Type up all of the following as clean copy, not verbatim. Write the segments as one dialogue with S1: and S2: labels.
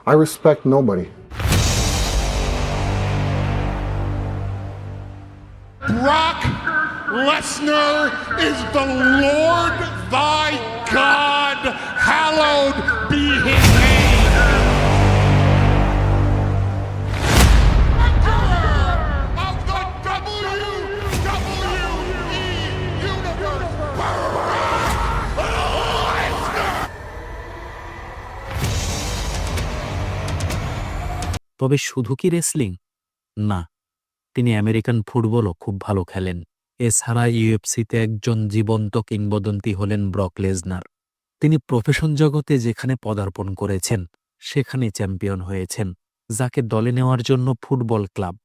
S1: I respect nobody.
S2: Brock Lesnar is the Lord thy God. Hallowed be his name. Emperor of the WWE Universe, Brock Lesnar.
S3: তবে শুধু কি wrestling? না, তিনি American ফুটবলও খুব ভালো খেলেন। এছাড়া ইউএফসিতে একজন জীবন্ত কিংবদন্তি হলেন ব্রক লেসনার। তিনি প্রফেশন জগতে যেখানে পদার্পণ করেছেন সেখানে চ্যাম্পিয়ন হয়েছেন, যাকে দলে নেওয়ার জন্য ফুটবল ক্লাব,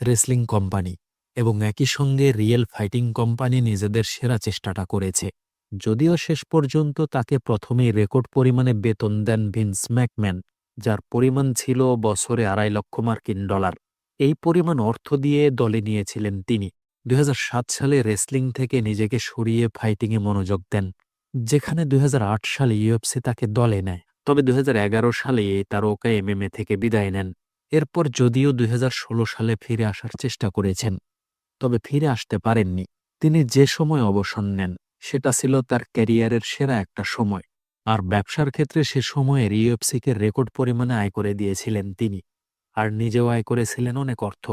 S3: রেসলিং কোম্পানি এবং একই সঙ্গে রিয়েল ফাইটিং কোম্পানি নিজেদের সেরা চেষ্টাটা করেছে। যদিও শেষ পর্যন্ত তাকে প্রথমেই রেকর্ড পরিমাণে বেতন দেন ভিন্স ম্যাকম্যান, যার পরিমাণ ছিল বছরে $2.5 লাখ। এই পরিমাণ অর্থ দিয়ে দলে নিয়েছিলেন তিনি। 2007 সালে রেসলিং থেকে নিজেকে সরিয়ে ফাইটিংয়ে মনোযোগ দেন, যেখানে 2008 সালে ইউএফসি তাকে দলে নেয়। তবে 2011 সালে এই তারকা এমএমএ থেকে বিদায় নেন। এরপর যদিও 2016 সালে ফিরে আসার চেষ্টা করেছেন, তবে ফিরে আসতে পারেননি। তিনি যে সময় অবসর নেন সেটা ছিল তার ক্যারিয়ারের সেরা একটা সময়, আর ব্যবসার ক্ষেত্রে সে সময়ের ইউএফসিকে রেকর্ড পরিমাণে আয় করে দিয়েছিলেন তিনি, আর নিজেও আয় করেছিলেন অনেক অর্থ।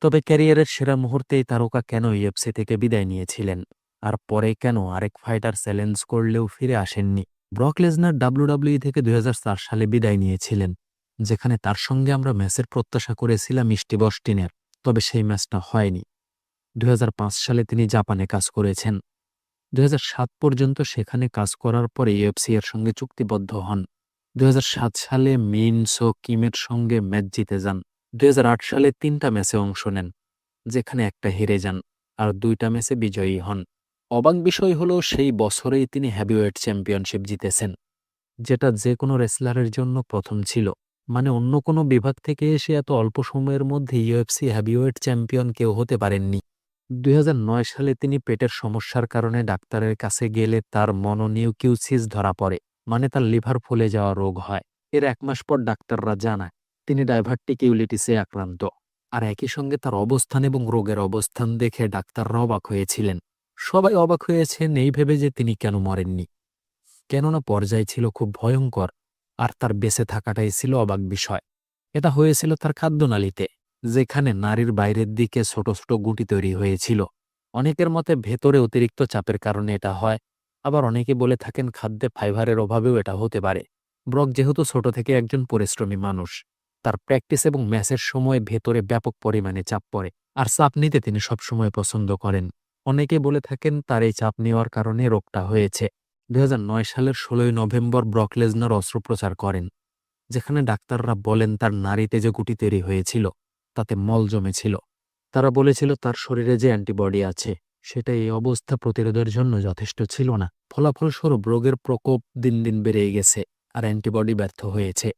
S3: তবে ক্যারিয়ারের সেরা মুহূর্তেই তারকা কেন ইউএফসি থেকে বিদায় নিয়েছিলেন, আর পরে কেন আরেক ফাইটার চ্যালেঞ্জ করলেও ফিরে আসেননি? ব্রক লেসনার ডাব্লিউডাব্লিউই থেকে 2004 সালে বিদায় নিয়েছিলেন, যেখানে তার সঙ্গে আমরা ম্যাচের প্রত্যাশা করেছিলাম স্টিভ অস্টিনের, তবে সেই ম্যাচটা হয়নি। 2005 সালে তিনি জাপানে কাজ করেছেন। 2007 পর্যন্ত সেখানে কাজ করার পরে ইউএফসি এর সঙ্গে চুক্তিবদ্ধ হন। 2007 সালে মিন সো কিমের সঙ্গে ম্যাচ জিতে যান। 2008 সালে 3টা ম্যাচে অংশ নেন, যেখানে একটা হেরে যান আর 2টা ম্যাচে বিজয়ী হন। অবাক বিষয় হলো সেই বছরেই তিনি হেভিওয়েট চ্যাম্পিয়নশিপ জিতেছেন, যেটা যে কোনো রেসলারের জন্য প্রথম ছিল। মানে অন্য কোনো বিভাগ থেকে এসে এত অল্প সময়ের মধ্যে ইউএফসি হেভিওয়েট চ্যাম্পিয়ন কেউ হতে পারেননি। 2009 সালে তিনি পেটের সমস্যার কারণে ডাক্তারের কাছে গেলে তার মনোনিউক্লিওসিস ধরা পড়ে, মানে তার লিভার ফুলে যাওয়া রোগ হয়। এর 1 মাস পর ডাক্তাররা জানায় তিনি ডাইভার্টিকিউলিটিসে আক্রান্ত। আর একই সঙ্গে তার অবস্থান এবং রোগের অবস্থান দেখে ডাক্তাররা অবাক হয়েছিলেন। সবাই অবাক হয়েছেন এই ভেবে যে তিনি কেন মরেননি, কেননা পর্যায় ছিল খুব ভয়ঙ্কর, আর তার বেঁচে থাকাটাই ছিল অবাক বিষয়। এটা হয়েছিল তার খাদ্যনালীতে, যেখানে নারীর বাইরের দিকে ছোট ছোট গুটি তৈরি হয়েছিল। অনেকের মতে ভেতরে অতিরিক্ত চাপের কারণে এটা হয়, আবার অনেকে বলে থাকেন খাদ্যে ফাইবারের অভাবেও এটা হতে পারে। ব্রক যেহেতু ছোট থেকে একজন পরিশ্রমী মানুষ, তার প্র্যাকটিস এবং ম্যাচের সময় ভেতরে ব্যাপক পরিমাণে চাপ পড়ে, আর চাপ নিতে তিনি সবসময় পছন্দ করেন। অনেকে বলে থাকেন তার এই চাপ নেওয়ার কারণে রোগটা হয়েছে। 2009 সালের 16 নভেম্বর ব্রক লেসনার অস্ত্রোপচার করেন, যেখানে ডাক্তাররা বলেন তার নাড়িতে যে গুটি তৈরি হয়েছিল তাতে মল জমেছিল। তারা বলেছিল তার শরীরে যে অ্যান্টিবডি আছে সেটা এই অবস্থা প্রতিরোধের জন্য যথেষ্ট ছিল না। ফলাফলস্বরূপ রোগের প্রকোপ দিন দিন বেড়ে গেছে, আর অ্যান্টিবডি ব্যর্থ হয়েছে।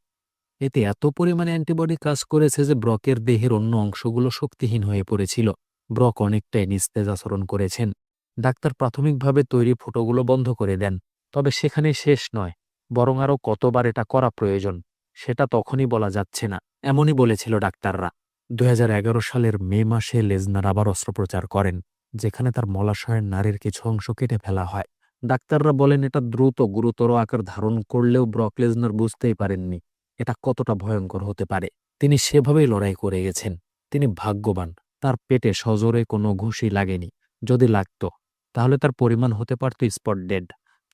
S3: এতে এত পরিমাণে অ্যান্টিবডি কাজ করেছে যে ব্রকের দেহের অন্য অংশগুলো শক্তিহীন হয়ে পড়েছিল। ব্রক অনেকটাই নিস্তেজ আচরণ করেছেন। ডাক্তার প্রাথমিকভাবে তৈরি ফুটোগুলো বন্ধ করে দেন, তবে সেখানে শেষ নয়, বরং আরও কতবার এটা করা প্রয়োজন সেটা তখনই বলা যাচ্ছে না, এমনই বলেছিল ডাক্তাররা। 2011 সালের মে মাসে লেসনার আবার অস্ত্রোপচার করেন, যেখানে তার মলাশয়ের নাড়ির কিছু অংশ কেটে ফেলা হয়। ডাক্তাররা বলেন এটা দ্রুত গুরুতর আকার ধারণ করলেও ব্রক লেসনার বুঝতেই পারেননি এটা কতটা ভয়ঙ্কর হতে পারে। তিনি সেভাবেই লড়াই করে গেছেন। তিনি ভাগ্যবান, তার পেটে সজোরে কোনো ঘুষি লাগেনি। যদি লাগতো তাহলে তার পরিমাণ হতে পারত স্পট ডেড।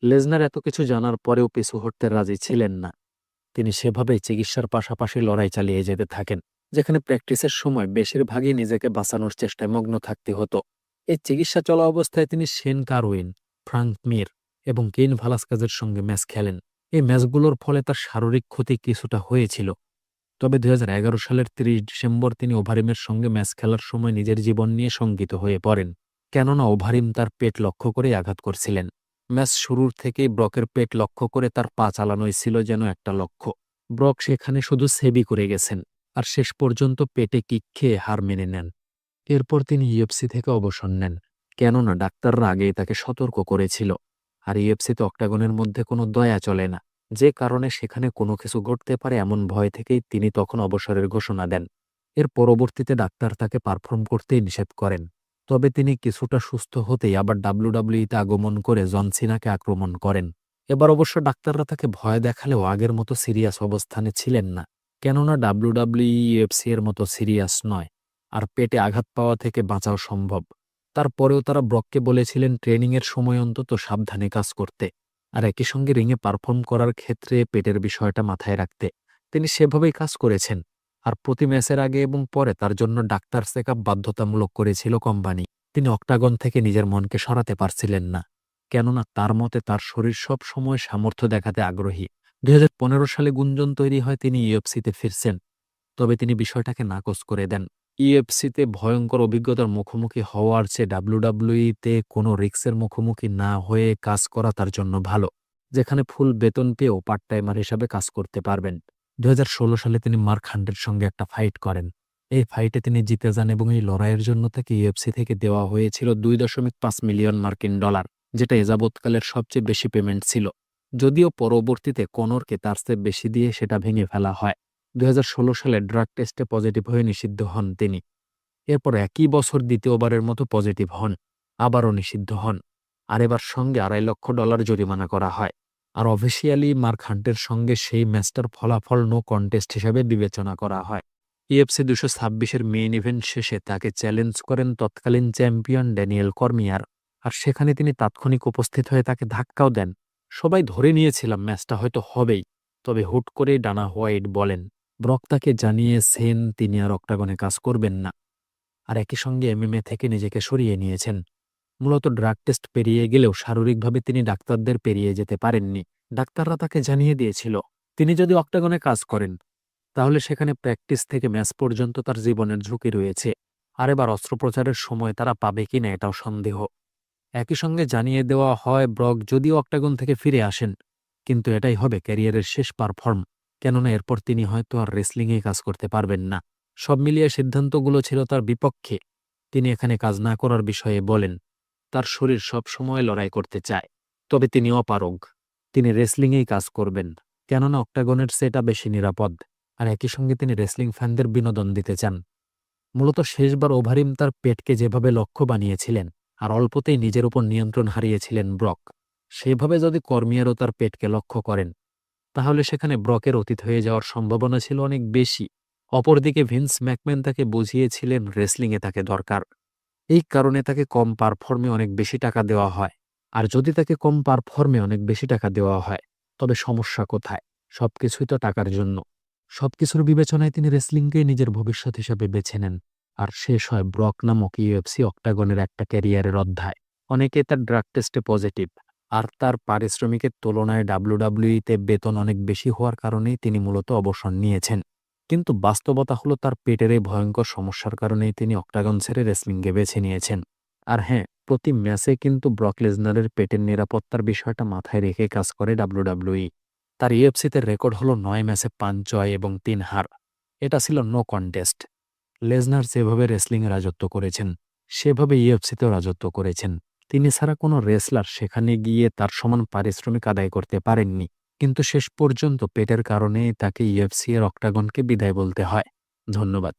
S3: লেসনার এত কিছু জানার পরেও পিছু হটতে রাজি ছিলেন না। তিনি সেভাবেই চিকিৎসার পাশাপাশি লড়াই চালিয়ে যেতে থাকেন, যেখানে প্র্যাকটিসের সময় বেশিরভাগই নিজেকে বাঁচানোর চেষ্টায় মগ্ন থাকতে হতো। এই চিকিৎসা চলা অবস্থায় তিনি শেন কারউইন, ফ্রাঙ্ক মির এবং কেইন ভালাসকাজের সঙ্গে ম্যাচ খেলেন। এই ম্যাচগুলোর ফলে তার শারীরিক ক্ষতি কিছুটা হয়েছিল। তবে 2011 সালের 30 ডিসেম্বর তিনি ওভারিমের সঙ্গে ম্যাচ খেলার সময় নিজের জীবন নিয়ে শঙ্কিত হয়ে পড়েন, কেননা ওভারিম তার পেট লক্ষ্য করে আঘাত করছিলেন। ম্যাচ শুরুর থেকেই ব্রকের পেট লক্ষ্য করে তার পা চালানোই ছিল যেন একটা লক্ষ্য। ব্রক সেখানে শুধু সেবি করে গেছেন, আর শেষ পর্যন্ত পেটে কিক খেয়ে হার মেনে নেন। এরপর তিনি ইউএফসি থেকে অবসর নেন, কেননা ডাক্তাররা আগেই তাকে সতর্ক করেছিল। আর ইউএফসিতে অক্টাগনের মধ্যে কোনো দয়া চলে না, যে কারণে সেখানে কোনো কিছু ঘটতে পারে এমন ভয় থেকেই তিনি তখন অবসরের ঘোষণা দেন। এর পরবর্তীতে ডাক্তার তাকে পারফর্ম করতেই নিষেধ করেন। তবে তিনি কিছুটা সুস্থ হতেই আবার ডাব্লিউডাব্লিউইতে আগমন করে জন সিনাকে আক্রমণ করেন। এবার অবশ্য ডাক্তাররা তাকে ভয় দেখালেও আগের মতো সিরিয়াস অবস্থানে ছিলেন না, কেননা ডাব্লিউডাব্লিউই ইউএফসি এর মতো সিরিয়াস নয়, আর পেটে আঘাত পাওয়া থেকে বাঁচাও সম্ভব। তারপরেও তারা ব্রককে বলেছিলেন ট্রেনিংয়ের সময় অন্তত সাবধানে কাজ করতে, আর একই সঙ্গে রিংয়ে পারফর্ম করার ক্ষেত্রে পেটের বিষয়টা মাথায় রাখতে। তিনি সেভাবেই কাজ করেছেন। আর প্রতি ম্যাচের আগে এবং পরে তার জন্য ডাক্তার চেকআপ বাধ্যতামূলক করেছিল কোম্পানি। তিনি অক্টাগন থেকে নিজের মনকে সরাতে পারছিলেন না, কেননা তার মতে তার শরীর সব সময় সামর্থ্য দেখাতে আগ্রহী। 2015 সালে গুঞ্জন তৈরি হয় তিনি ইউএফসিতে ফিরছেন, তবে তিনি বিষয়টাকে নাকচ করে দেন। ইউএফসিতে ভয়ঙ্কর অভিজ্ঞতার মুখোমুখি হওয়ার চেয়ে ডাব্লিউডাব্লিউইতে কোনো রিস্কের মুখোমুখি না হয়ে কাজ করা তার জন্য ভালো, যেখানে ফুল বেতন পেয়েও পার্ট টাইমার হিসাবে কাজ করতে পারবেন। 2016 সালে তিনি মার্ক হান্টের সঙ্গে একটা ফাইট করেন। এই ফাইটে তিনি জিতে যান এবং এই লড়াইয়ের জন্য তাকে ইউএফসি থেকে দেওয়া হয়েছিল $2.5 মিলিয়ন, যেটা এযাবৎকালের সবচেয়ে বেশি পেমেন্ট ছিল। যদিও পরবর্তীতে কনরকে তার চেয়ে বেশি দিয়ে সেটা ভেঙে ফেলা হয়। 2016 সালে ড্রাগ টেস্টে পজিটিভ হয়ে নিষিদ্ধ হন তিনি। এরপর একই বছর দ্বিতীয়বারের মতো পজিটিভ হন, আবারও নিষিদ্ধ হন, আর এবার সঙ্গে $2.5 লক্ষ জরিমানা করা হয়। আর অফিসিয়ালি মার্ক হান্টের সঙ্গে সেই ম্যাচটার ফলাফল নো কন্টেস্ট হিসাবে বিবেচনা করা হয়। ইএফসি 226-এর মেইন ইভেন্ট শেষে তাকে চ্যালেঞ্জ করেন তৎকালীন চ্যাম্পিয়ন ড্যানিয়েল কর্মিয়ার, আর সেখানে তিনি তাৎক্ষণিক উপস্থিত হয়ে তাকে ধাক্কাও দেন। সবাই ধরে নিয়েছিলাম ম্যাচটা হয়তো হবেই, তবে হুট করেই ডানা হোয়াইট বলেন ব্রক তাকে জানিয়েছেন তিনি আর অক্টাগনে কাজ করবেন না, আর একই সঙ্গে এমএমএ থেকে নিজেকে সরিয়ে নিয়েছেন। মূলত ড্রাগ টেস্ট পেরিয়ে গেলেও শারীরিকভাবে তিনি ডাক্তারদের পেরিয়ে যেতে পারেননি। ডাক্তাররা তাকে জানিয়ে দিয়েছিল তিনি যদি অক্টাগনে কাজ করেন তাহলে সেখানে প্র্যাকটিস থেকে ম্যাচ পর্যন্ত তার জীবনের ঝুঁকি রয়েছে, আর এবার অস্ত্রোপচারের সময় তারা পাবে কিনা এটাও সন্দেহ। একই সঙ্গে জানিয়ে দেওয়া হয় ব্রক যদিও অক্টাগন থেকে ফিরে আসেন, কিন্তু এটাই হবে ক্যারিয়ারের শেষ পারফর্ম, কেননা এরপর তিনি হয়তো আর রেসলিংয়ে কাজ করতে পারবেন না। সব মিলিয়ে সিদ্ধান্তগুলো ছিল তার বিপক্ষে। তিনি এখানে কাজ না করার বিষয়ে বলেন তার শরীর সব সময় লড়াই করতে চায়, তবে তিনি অপারগ। তিনি রেসলিংয়েই কাজ করবেন, কেননা অক্টাগনের সেটা বেশি নিরাপদ, আর একই সঙ্গে তিনি রেসলিং ফ্যানদের বিনোদন দিতে চান। মূলত শেষবার ওভারিম তার পেটকে যেভাবে লক্ষ্য বানিয়েছিলেন আর অল্পতেই নিজের উপর নিয়ন্ত্রণ হারিয়েছিলেন ব্রক, সেভাবে যদি কর্মিয়ারও তার পেটকে লক্ষ্য করেন তাহলে সেখানে ব্রকের অতীত হয়ে যাওয়ার সম্ভাবনা ছিল অনেক বেশি। অপরদিকে ভিন্স ম্যাকম্যান তাকে বুঝিয়েছিলেন রেসলিংয়ে তাকে দরকার, এই কারণে তাকে কম পারফর্মে অনেক বেশি টাকা দেওয়া হয়। আর যদি তাকে কম পারফর্মে অনেক বেশি টাকা দেওয়া হয় তবে সমস্যা কোথায়? সবকিছুই তো টাকার জন্য। সবকিছুর বিবেচনায় তিনি রেসলিংকে নিজের ভবিষ্যৎ হিসাবে বেছে নেন, আর শেষ হয় ব্রক নামক ইউএফসি অক্টাগনের একটা ক্যারিয়ারের অধ্যায়। অনেকে তার ড্রাগ টেস্টে পজিটিভ, আর তার পারিশ্রমিকের তুলনায় ডাব্লিউডাব্লিউইতে বেতন অনেক বেশি হওয়ার কারণেই তিনি মূলত অবসর নিয়েছেন। কিন্তু বাস্তবতা হলো তার পেটের এই ভয়ঙ্কর সমস্যার কারণেই তিনি অক্টাগন ছেড়ে রেসলিংকে বেছে নিয়েছেন। আর হ্যাঁ, প্রতি ম্যাচে কিন্তু ব্রক লেসনারের পেটের নিরাপত্তার বিষয়টা মাথায় রেখে কাজ করে ডাব্লিউডাব্লিউই। তার ইউএফসিতে রেকর্ড হলো 9 ম্যাচে 5 জয় এবং 3 হার। এটা ছিল নো কন্টেস্ট। লেসনার যেভাবে রেসলিংয়ে রাজত্ব করেছেন সেভাবে ইউএফসিতেও রাজত্ব করেছেন। তিনি ছাড়া কোনো রেসলার সেখানে গিয়ে তার সমান পারিশ্রমিক আদায় করতে পারেননি, কিন্তু শেষ পর্যন্ত পেটের কারণে তাকে ইউএফসি এর অক্টাগনকে বিদায় বলতে হয়। ধন্যবাদ।